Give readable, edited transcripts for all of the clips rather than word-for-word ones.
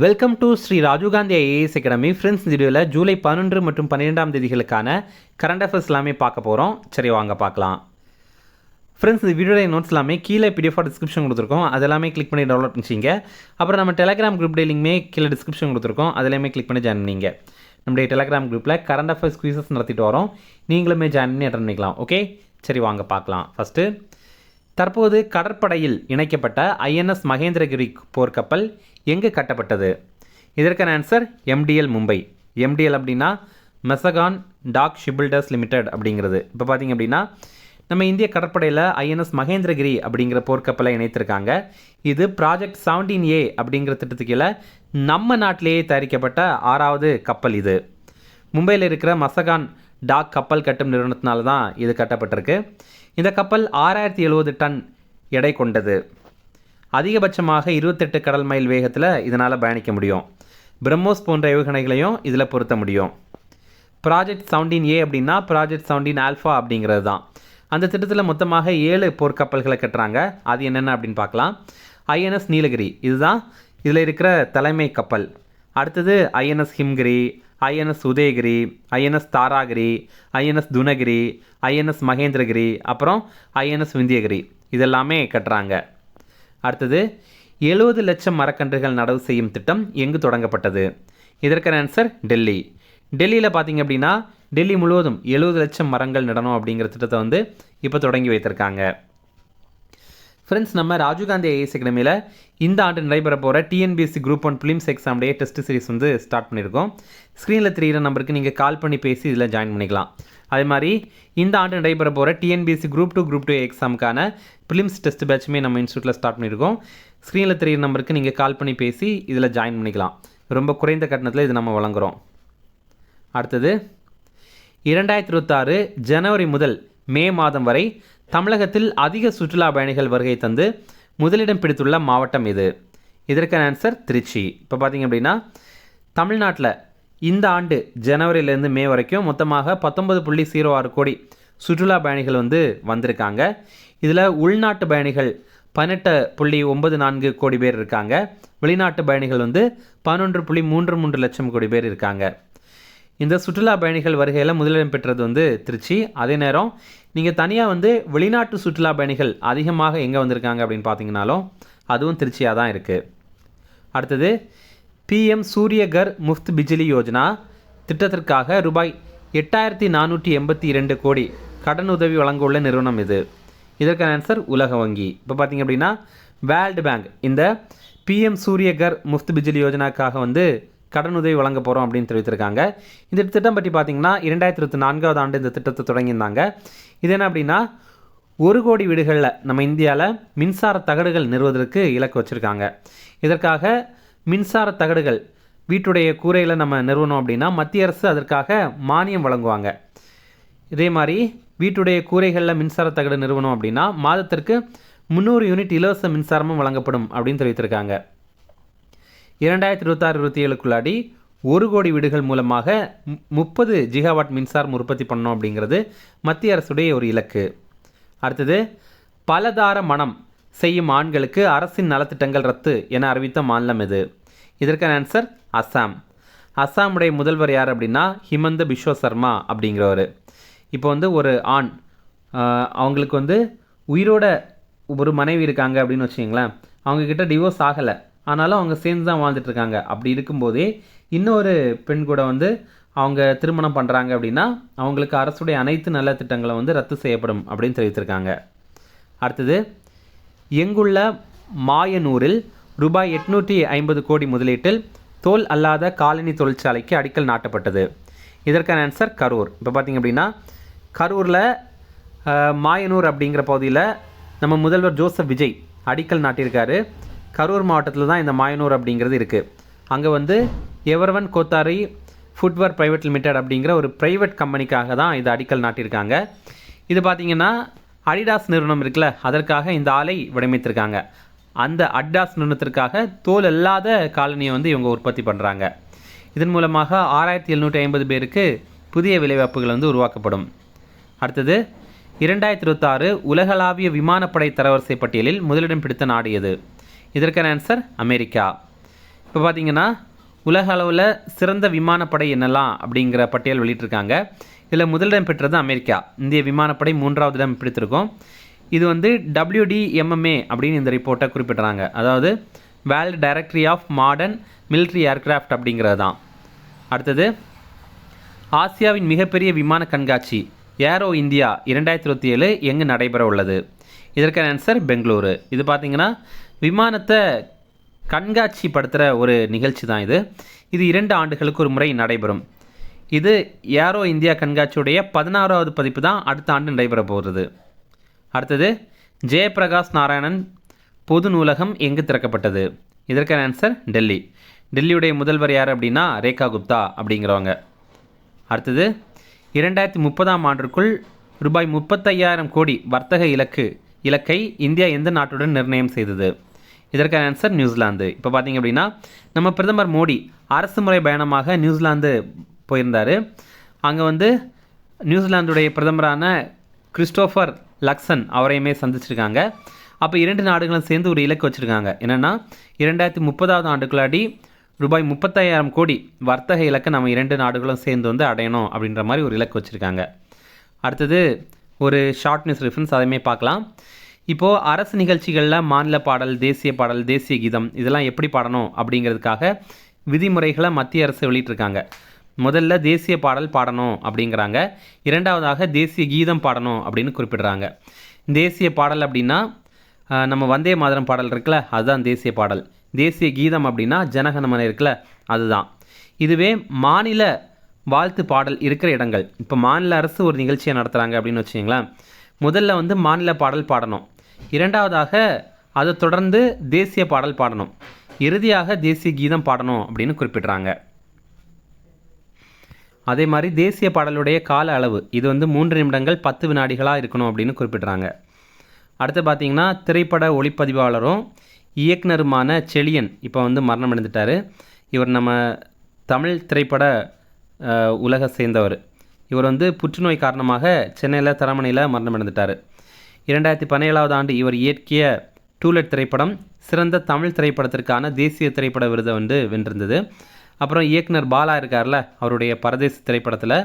Welcome to Shri Rajiv Gandhi IAS academy. Friends, இந்த வீடியோவில் ஜூலை 11 மற்றும் 12ஆம் தேதிகளுக்கான கரண்ட் அஃபேர்ஸ் எல்லாமே பார்க்க போகிறோம். சரி, வாங்க பார்க்கலாம். ஃப்ரெண்ட்ஸ், இந்த வீடியோட நோட்ஸ் எல்லாமே கீழே PDF டிஸ்கிரிப்ஷன் கொடுத்துருக்கோம். அதெல்லாமே கிளிக் பண்ணி டவுன்லோட் பண்ணிச்சிங்க. அப்புறம் நம்ம டெலகிராம் குரூப் டெய்லிங்குமே கீழே டிஸ்கிரிப்ஷன் கொடுத்துருக்கோம். அதெல்லாமே கிளிக் பண்ணி ஜாயின் பண்ணிங்க. நம்முடைய டெலகிராம் குரூப்பில் கரண்ட் அஃபேர்ஸ் குவிசஸ் நடத்திட்டு வரோம். நீங்களுமே ஜாயின் பண்ணி அட்டன் பண்ணிக்கலாம். ஓகே, சரி வாங்க பார்க்கலாம். ஃபஸ்ட்டு, தற்போது கடற்படையில் இணைக்கப்பட்ட INS மகேந்திரகிரி போர்க்கப்பல் எங்கு கட்டப்பட்டது? இதற்கான ஆன்சர் MDL மும்பை. MDL அப்படின்னா மெசகான் டாக் ஷிப்பில்டர்ஸ் லிமிடெட் அப்படிங்கிறது. இப்போ பார்த்தீங்க அப்படின்னா நம்ம இந்திய கடற்படையில் INS மகேந்திரகிரி அப்படிங்கிற போர்க்கப்பலை இணைத்திருக்காங்க. இது ப்ராஜெக்ட் 17A அப்படிங்கிற திட்டத்துக்கு கீழே நம்ம நாட்டிலேயே தயாரிக்கப்பட்ட 6வது கப்பல். இது மும்பையில் இருக்கிற மசகான் டாக் கப்பல் கட்டும் நிறுவனத்தினால தான் இது கட்டப்பட்டிருக்கு. இந்த கப்பல் 6070 டன் எடை கொண்டது. அதிகபட்சமாக 28 கடல் மைல் வேகத்தில் இதனால் பயணிக்க முடியும். பிரம்மோஸ் போன்ற ஏவுகணைகளையும் இதில் பொருத்த முடியும். ப்ராஜெக்ட் 17A அப்படின்னா ப்ராஜெக்ட் 17 ஆல்ஃபா அப்படிங்கிறது தான். அந்த திட்டத்தில் மொத்தமாக 7 போர்க்கப்பல்களை கட்டுறாங்க. அது என்னென்ன அப்படின்னு பார்க்கலாம். INS நீலகிரி, இதுதான் இதில் இருக்கிற தலைமை கப்பல். அடுத்தது INS Himgiri, INS Udayagiri, INS Taragiri, INS Dunagiri, INS Mahendragiri, அப்புறம் INS விந்தியகிரி, இதெல்லாமே கட்டுறாங்க. அடுத்தது, 70 லட்சம் மரக்கன்றுகள் நடவு செய்யும் திட்டம் எங்கு தொடங்கப்பட்டது? இதற்கான ஆன்சர் டெல்லி. டெல்லியில் பார்த்தீங்க அப்படின்னா டெல்லி முழுவதும் 70 லட்சம் மரங்கள் நடணும் அப்படிங்கிற திட்டத்தை வந்து இப்போ தொடங்கி வைத்திருக்காங்க. ஃப்ரெண்ட்ஸ், நம்ம ராஜீவ்காந்தி ஐஏஎஸ் அகாடமியில் இந்த ஆண்டு நடைபெற போகிற TNPSC குரூப் 1 பிலிம்ஸ் எக்ஸாமுடைய டெஸ்ட் சீரிஸ் வந்து ஸ்டார்ட் பண்ணியிருக்கோம். ஸ்க்ரீனில் தெரிகிற நம்பருக்கு நீங்கள் கால் பண்ணி பேசி இதில் ஜாயின் பண்ணிக்கலாம். அதே மாதிரி இந்த ஆண்டு நடைபெற போகிற TNPSC குரூப் 2 எக்ஸாமுக்கான பிலிம்ஸ் டெஸ்ட் பேட்சுமே நம்ம இன்ஸ்டியூட்டில் ஸ்டார்ட் பண்ணியிருக்கோம். ஸ்க்ரீனில் தெரிகிற நம்பருக்கு நீங்கள் கால் பண்ணி பேசி இதில் ஜாயின் பண்ணிக்கலாம். ரொம்ப குறைந்த கட்டணத்தில் இது நம்ம வழங்குகிறோம். அடுத்தது, 2026 ஜனவரி முதல் மே மாதம் வரை தமிழகத்தில் அதிக சுற்றுலா பயணிகள் வருகை தந்து முதலிடம் பிடித்துள்ள மாவட்டம் இது? இதற்கான ஆன்சர் திருச்சி. இப்போ பார்த்தீங்க அப்படின்னா தமிழ்நாட்டில் இந்த ஆண்டு ஜனவரியிலேருந்து மே வரைக்கும் மொத்தமாக 19.06 கோடி சுற்றுலா பயணிகள் வந்து வந்திருக்காங்க. இதில் உள்நாட்டு பயணிகள் 18.94 கோடி பேர் இருக்காங்க. வெளிநாட்டு பயணிகள் வந்து 11.33 லட்சம் கோடி பேர் இருக்காங்க. இந்த சுற்றுலா பயணிகள் வருகையில் முதலிடம் பெற்றது வந்து திருச்சி. அதே நேரம் நீங்கள் தனியாக வந்து வெளிநாட்டு சுற்றுலா பயணிகள் அதிகமாக எங்கே வந்திருக்காங்க அப்படின்னு பார்த்தீங்கன்னாலும் அதுவும் திருச்சியாக தான் இருக்குது. அடுத்தது, PM சூரியகர் முஃப்த் பிஜிலி யோஜனா திட்டத்திற்காக ரூபாய் 8482 கோடி கடனுதவி வழங்க உள்ள நிறுவனம் இது? இதற்கான ஆன்சர் உலக வங்கி. இப்போ பார்த்தீங்க அப்படின்னா வேர்ல்டு பேங்க் இந்த PM சூரியகர் முஃப்த் பிஜிலி யோஜனாக்காக வந்து கடனுதவி வழங்க போகிறோம் அப்படின்னு தெரிவித்திருக்காங்க. இந்த திட்டம் பற்றி பார்த்தீங்கன்னா 2024ஆவது ஆண்டு இந்த திட்டத்தை தொடங்கியிருந்தாங்க. இது என்ன அப்படின்னா 1 கோடி வீடுகளில் நம்ம இந்தியாவில் மின்சார தகடுகள் நிறுவுவதற்கு இலக்கு வச்சுருக்காங்க. இதற்காக மின்சார தகடுகள் வீட்டுடைய கூரையில் நம்ம நிறுவனம் அப்படின்னா மத்திய அரசு அதற்காக மானியம் வழங்குவாங்க. இதே மாதிரி வீட்டுடைய கூரைகளில் மின்சார தகடு நிறுவனம் அப்படின்னா மாதத்திற்கு 300 யூனிட் இலவச மின்சாரமும் வழங்கப்படும் அப்படின்னு தெரிவித்திருக்காங்க. 2026-27க்குள்ளாடி 1 கோடி வீடுகள் மூலமாக 30 ஜிகாவாட் மின்சாரம் உற்பத்தி பண்ணணும் அப்படிங்கிறது மத்திய அரசுடைய ஒரு இலக்கு. அடுத்தது, பலதார மணம் செய்யும் ஆண்களுக்கு அரசின் நலத்திட்டங்கள் ரத்து என அறிவித்த மாநிலம் இது? இதற்கான ஆன்சர் அஸ்ஸாம். அஸ்ஸாமுடைய முதல்வர் யார் அப்படின்னா ஹிமந்த பிஸ்வ சர்மா அப்படிங்கிறவர். இப்போ வந்து ஒரு ஆண் அவங்களுக்கு வந்து உயிரோட ஒரு மனைவி இருக்காங்க அப்படின்னு வச்சுக்கிங்களேன். அவங்கக்கிட்ட டிவோர்ஸ் ஆகலை, ஆனாலும் அவங்க சேர்ந்து தான் வாழ்ந்துட்டுருக்காங்க. அப்படி இருக்கும்போதே இன்னொரு பெண் கூட வந்து அவங்க திருமணம் பண்ணுறாங்க அப்படின்னா அவங்களுக்கு அரசுடைய அனைத்து நல்ல திட்டங்களும் வந்து ரத்து செய்யப்படும் அப்படின்னு தெரிவித்திருக்காங்க. அடுத்தது, எங்குள்ள மாயனூரில் ரூபாய் 850 கோடி முதலீட்டில் தோல் அல்லாத காலனி தொழிற்சாலைக்கு அடிக்கல் நாட்டப்பட்டது? இதற்கான ஆன்சர் கரூர். இப்போ பார்த்திங்க அப்படின்னா கரூரில் மாயனூர் அப்படிங்கிற பகுதியில் நம்ம முதல்வர் ஜோசப் விஜய் அடிக்கல் நாட்டியிருக்காரு. கரூர் மாவட்டத்தில் தான் இந்த மாயனூர் அப்படிங்கிறது இருக்குது. அங்கே வந்து எவர்வன் கோத்தாரி ஃபுட்வேர் பிரைவேட் லிமிடெட் அப்படிங்கிற ஒரு ப்ரைவேட் கம்பெனிக்காக தான் இது அடிக்கல் நாட்டியிருக்காங்க. இது பார்த்திங்கன்னா அடிடாஸ் நிறுவனம் இருக்குல்ல, அதற்காக இந்த ஆலை வடிவமைத்திருக்காங்க. அந்த அடிடாஸ் நிறுவனத்திற்காக தோல் இல்லாத காலனியை வந்து இவங்க உற்பத்தி பண்ணுறாங்க. இதன் மூலமாக 6750 பேருக்கு புதிய வேலைவாய்ப்புகள் வந்து உருவாக்கப்படும். அடுத்தது, 2026 உலகளாவிய விமானப்படை தரவரிசை பட்டியலில் முதலிடம் பிடித்த நாடு எது? இதற்கான ஆன்சர் அமெரிக்கா. இப்போ பார்த்தீங்கன்னா உலக அளவில் சிறந்த விமானப்படை என்னெல்லாம் அப்படிங்கிற பட்டியல் வெளியிட்டிருக்காங்க. இதில் முதலிடம் பெற்றது அமெரிக்கா. இந்திய விமானப்படை 3வது இடம் பிடித்திருக்கும். இது வந்து WDMMA அப்படின்னு இந்த ரிப்போர்ட்டை குறிப்பிட்றாங்க. அதாவது world directory of modern military aircraft அப்படிங்கிறது தான். அடுத்தது ஆசியாவின் மிகப்பெரிய விமான கண்காட்சி ஏரோ இந்தியா 2027 எங்கு நடைபெற உள்ளது? இதற்கான ஆன்சர் பெங்களூரு. இது பார்த்திங்கன்னா விமானத்தை கண்காட்சிப்படுத்துகிற ஒரு நிகழ்ச்சி தான் இது. இது 2 ஆண்டுகளுக்கு ஒரு முறை நடைபெறும். இது ஏரோ இந்தியா கண்காட்சியுடைய 16வது பதிப்பு தான் அடுத்த ஆண்டு நடைபெற போகிறது. அடுத்தது ஜெயபிரகாஷ் நாராயணன் பொது நூலகம் எங்கு திறக்கப்பட்டது? இதற்கான ஆன்சர் டெல்லி. டெல்லியுடைய முதல்வர் யார் அப்படின்னா ரேகா குப்தா அப்படிங்கிறவங்க. அடுத்தது 2030ஆம் ஆண்டிற்குள் ரூபாய் 35,000 கோடி வர்த்தக இலக்கை இந்தியா எந்த நாட்டுடன் நிர்ணயம் செய்தது? இதற்கான ஆன்சர் நியூசிலாந்து. இப்போ பார்த்திங்க அப்படின்னா நம்ம பிரதமர் மோடி அரசு முறை பயணமாக நியூசிலாந்து போயிருந்தார். அங்கே வந்து நியூசிலாந்துடைய பிரதமரான கிறிஸ்டோஃபர் லக்சன் அவரையுமே சந்திச்சிருக்காங்க. அப்போ 2 நாடுகளும் சேர்ந்து ஒரு இலக்கு வச்சுருக்காங்க. என்னென்னா 2030ஆவது ஆண்டுக்குள்ளாடி ரூபாய் 35,000 கோடி வர்த்தக இலக்கை நம்ம 2 நாடுகளும் சேர்ந்து வந்து அடையணும் அப்படின்ற மாதிரி ஒரு இலக்கு வச்சுருக்காங்க. அடுத்தது ஒரு ஷார்ட் நியூஸ் ரெஃபரன்ஸ் அதையுமே பார்க்கலாம். இப்போது அரசு நிகழ்ச்சிகளில் மாநில பாடல், தேசிய கீதம் இதெல்லாம் எப்படி பாடணும் அப்படிங்கிறதுக்காக விதிமுறைகளை மத்திய அரசு வெளியிட்டிருக்காங்க. முதல்ல தேசிய பாடல் பாடணும் அப்படிங்கிறாங்க. 2வதாக தேசிய கீதம் பாடணும் அப்படின்னு குறிப்பிடுறாங்க. தேசிய பாடல் அப்படின்னா நம்ம வந்தே மாதரம் பாடல் இருக்குல்ல, அதுதான் தேசிய பாடல். தேசிய கீதம் அப்படின்னா ஜனகணமன இருக்குல்ல, அதுதான். இதுவே மாநில வாழ்த்து பாடல் இருக்கிற இடங்கள், இப்போ மாநில அரசு ஒரு நிகழ்ச்சியை நடத்துகிறாங்க அப்படின்னு வச்சுங்களேன், முதல்ல வந்து மாநில பாடல் பாடணும், 2வதாக அதை தொடர்ந்து தேசிய பாடல் பாடணும், இறுதியாக தேசிய கீதம் பாடணும் அப்படின்னு குறிப்பிட்றாங்க. அதே மாதிரி தேசிய பாடலுடைய கால அளவு இது வந்து 3 நிமிடங்கள் 10 வினாடிகளாக இருக்கணும் அப்படின்னு குறிப்பிட்றாங்க. அடுத்து பார்த்திங்கன்னா திரைப்பட ஒளிப்பதிவாளரும் இயக்குனருமான செழியன் இப்போ வந்து மரணம் அடைந்துட்டார். இவர் நம்ம தமிழ் திரைப்பட உலக சேர்ந்தவர். இவர் வந்து புற்றுநோய் காரணமாக சென்னையில் தரமணையில் மரணம் அடைந்துட்டார். 2017ஆவது ஆண்டு இவர் இயக்கிய டூலெட் திரைப்படம் சிறந்த தமிழ் திரைப்படத்திற்கான தேசிய திரைப்பட விருதை வந்து வென்றிருந்தது. அப்புறம் இயக்குனர் பாலா இருக்கார்ல, அவருடைய பரதேசி திரைப்படத்தில்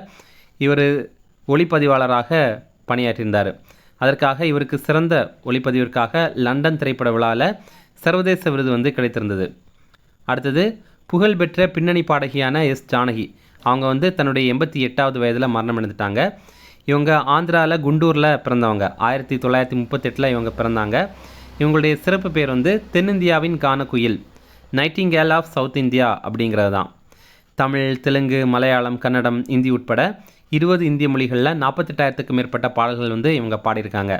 இவர் ஒளிப்பதிவாளராக பணியாற்றியிருந்தார். அதற்காக இவருக்கு சிறந்த ஒளிப்பதிவிற்காக லண்டன் திரைப்பட விழாவில் சர்வதேச விருது வந்து கிடைத்திருந்தது. அடுத்தது புகழ்பெற்ற பின்னணி பாடகியான ஜானகி, அவங்க வந்து தன்னுடைய 88வது வயதில் மரணம் அடைந்துட்டாங்க. இவங்க ஆந்திராவில் குண்டூரில் பிறந்தவங்க. 1938 இவங்க பிறந்தாங்க. இவங்களுடைய சிறப்பு பேர் வந்து தென்னிந்தியாவின் கானக்குயில், நைட்டிங்கேல் ஆஃப் சவுத் இந்தியா அப்படிங்கிறது தான். தமிழ், தெலுங்கு, மலையாளம், கன்னடம், இந்தி உட்பட 20 இந்திய மொழிகளில் 48,000க்கும் மேற்பட்ட பாடல்கள் வந்து இவங்க பாடியிருக்காங்க.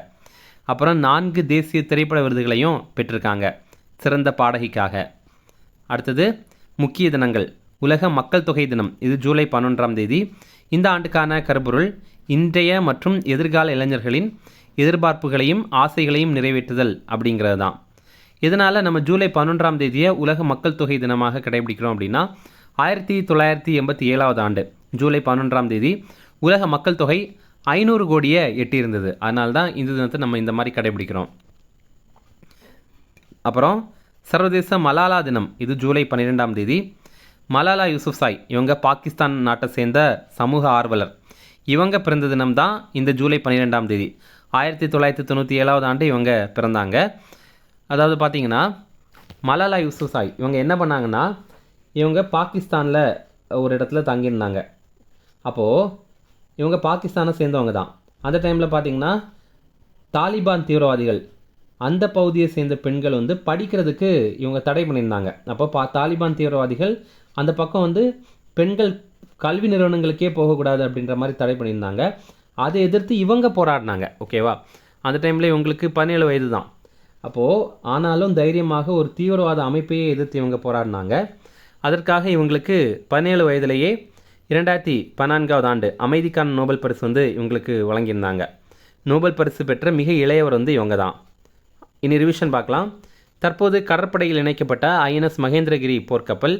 அப்புறம் 4 தேசிய திரைப்பட விருதுகளையும் பெற்றிருக்காங்க சிறந்த பாடகிக்காக. அடுத்தது முக்கிய தினங்கள். உலக மக்கள் தொகை தினம், இது ஜூலை 11ஆம் தேதி. இந்த ஆண்டுக்கான கருப்பொருள் இன்றைய மற்றும் எதிர்கால இளைஞர்களின் எதிர்பார்ப்புகளையும் ஆசைகளையும் நிறைவேற்றுதல் அப்படிங்கிறது தான். இதனால் நம்ம ஜூலை 11ஆம் தேதியை உலக மக்கள் தொகை தினமாக கடைபிடிக்கிறோம் அப்படின்னா 1987ஆவது ஆண்டு ஜூலை 11ஆம் தேதி உலக மக்கள் தொகை 500 கோடியை எட்டியிருந்தது. அதனால தான் இந்த தினத்தை நம்ம இந்த மாதிரி கடைபிடிக்கிறோம். அப்புறம் சர்வதேச மலாலா தினம், இது ஜூலை 12ஆம் தேதி. மலாலா யூசுப்சாய் இவங்க பாகிஸ்தான் நாட்டை சேர்ந்த சமூக ஆர்வலர். இவங்க பிறந்த தினம் தான் இந்த ஜூலை 12ஆம் தேதி. 1997ஆவது ஆண்டு இவங்க பிறந்தாங்க. அதாவது பார்த்திங்கன்னா மலாலா யூசுப்சாய் இவங்க என்ன பண்ணாங்கன்னா, இவங்க பாகிஸ்தானில் ஒரு இடத்துல தங்கியிருந்தாங்க. அப்போது இவங்க பாகிஸ்தானை சேர்ந்தவங்க தான். அந்த டைமில் பார்த்திங்கன்னா தாலிபான் தீவிரவாதிகள் அந்த பகுதியை சேர்ந்த பெண்கள் வந்து படிக்கிறதுக்கு இவங்க தடை பண்ணியிருந்தாங்க. அப்போ தாலிபான் தீவிரவாதிகள் அந்த பக்கம் வந்து பெண்கள் கல்வி நிறுவனங்களுக்கே போகக்கூடாது அப்படின்ற மாதிரி தடை பண்ணியிருந்தாங்க. அதை எதிர்த்து இவங்க போராடினாங்க. ஓகேவா? அந்த டைமில் இவங்களுக்கு 17 வயது தான். அப்போது ஆனாலும் தைரியமாக ஒரு தீவிரவாத அமைப்பையே எதிர்த்து இவங்க போராடினாங்க. அதற்காக இவங்களுக்கு 17 வயதிலேயே 2014ஆவது ஆண்டு அமைதிக்கான நோபல் பரிசு வந்து இவங்களுக்கு வழங்கியிருந்தாங்க. நோபல் பரிசு பெற்ற மிக இளையவர் வந்து இவங்க தான். இனி ரிவிஷன் பார்க்கலாம். தற்போது கடற்படையில் இணைக்கப்பட்ட INS மகேந்திரகிரி போர்க்கப்பல்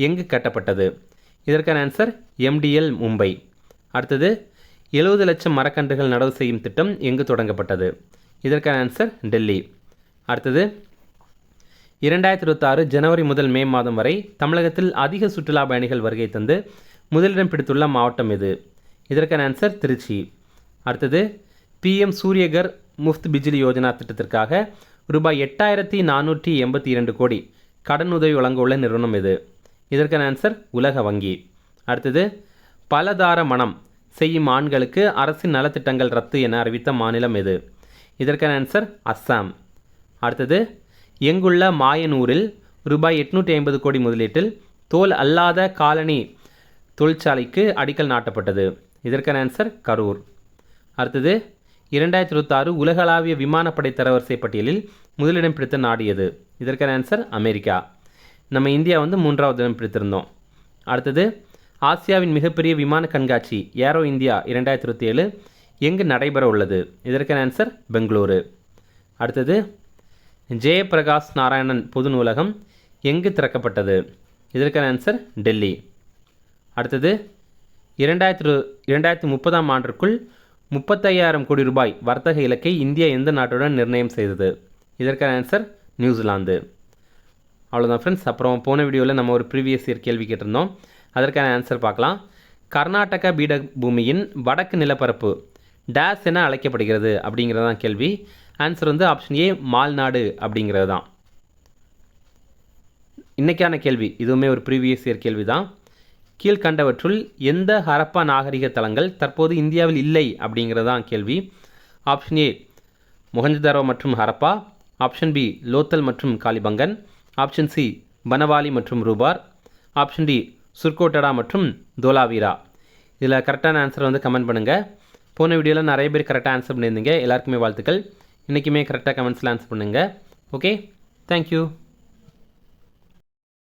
எங்கு கட்டப்பட்டது? இதற்கான ஆன்சர் MDL மும்பை. அடுத்தது 70 லட்சம் மரக்கன்றுகள் நடவு செய்யும் திட்டம் எங்கு தொடங்கப்பட்டது? இதற்கான ஆன்சர் டெல்லி. அடுத்தது 2026 ஜனவரி முதல் மே மாதம் வரை தமிழகத்தில் அதிக சுற்றுலா பயணிகள் வருகை தந்து முதலிடம் பிடித்துள்ள மாவட்டம் எது? இதற்கான ஆன்சர் திருச்சி. அடுத்தது PM சூரியகர் முஃப்த் பிஜிலி யோஜனா திட்டத்திற்காக ரூபாய் 8482 கோடி கடன் உதவி வழங்க உள்ள நிறுவனம் எது? இதற்கான ஆன்சர் உலக வங்கி. அடுத்தது பலதார மணம் செய்யும் ஆண்களுக்கு அரசின் நலத்திட்டங்கள் ரத்து என அறிவித்த மாநிலம் எது? இதற்கான ஆன்சர் அஸ்ஸாம். அடுத்தது எங்குள்ள மாயனூரில் ரூபாய் 850 கோடி முதலீட்டில் தோல் அல்லாத காலனி தொழிற்சாலைக்கு அடிக்கல் நாட்டப்பட்டது. இதற்கான ஆன்சர் கரூர். அடுத்தது 2026 உலகளாவிய விமானப்படை தரவரிசை பட்டியலில் முதலிடம் பிடித்த நாடு எது? இதற்கான ஆன்சர் அமெரிக்கா. நம்ம இந்தியா 3வது இடம் பிடித்திருந்தோம். அடுத்தது ஆசியாவின் மிகப்பெரிய விமான கண்காட்சி ஏரோ இந்தியா 2027 எங்கு நடைபெற உள்ளது? இதற்கான ஆன்சர் பெங்களூரு. அடுத்தது ஜெயபிரகாஷ் நாராயணன் பொது நூலகம் எங்கு திறக்கப்பட்டது? இதற்கான ஆன்சர் டெல்லி. அடுத்தது 2030 ஆண்டிற்குள் 35,000 கோடி ரூபாய் வர்த்தக இலக்கை இந்தியா எந்த நாட்டுடன் நிர்ணயம் செய்தது? இதற்கான ஆன்சர் நியூசிலாந்து. அவ்வளோதான் ஃப்ரெண்ட்ஸ். அப்புறம் போன வீடியோவில் நம்ம ஒரு ப்ரீவியஸ் இயர் கேள்வி கேட்டிருந்தோம். அதற்கான ஆன்சர் பார்க்கலாம். கர்நாடக பீடபூமியின் வடக்கு நிலப்பரப்பு டேஸ் என அழைக்கப்படுகிறது அப்படிங்கிறது தான் கேள்வி. ஆன்சர் ஆப்ஷன் ஏ மால்நாடு அப்படிங்கிறது தான். இன்றைக்கான கேள்வி இதுவுமே ஒரு ப்ரீவியஸ் இயர் கேள்வி தான். கீழ்கண்டவற்றுள் எந்த ஹரப்பா நாகரிக தலங்கள் தற்போது இந்தியாவில் இல்லை அப்படிங்கிறது தான் கேள்வி. ஆப்ஷன் ஏ மொஹஞ்சதாரோ மற்றும் ஹரப்பா, ஆப்ஷன் பி லோத்தல் மற்றும் காலிபங்கன், ஆப்ஷன் சி பனவாலி மற்றும் ரூபார், ஆப்ஷன் டி சுர்கோட்டடா மற்றும் தோலாவீரா. இதில் கரெக்டான ஆன்சர் கமெண்ட் பண்ணுங்கள். போன வீடியோவில் நிறைய பேர் கரெக்டாக ஆன்சர் பண்ணியிருந்தீங்க. எல்லாருக்குமே வாழ்த்துக்கள். இன்றைக்குமே கரெக்டாக கமெண்ட்ஸில் ஆன்சர் பண்ணுங்கள். Okay, thank you.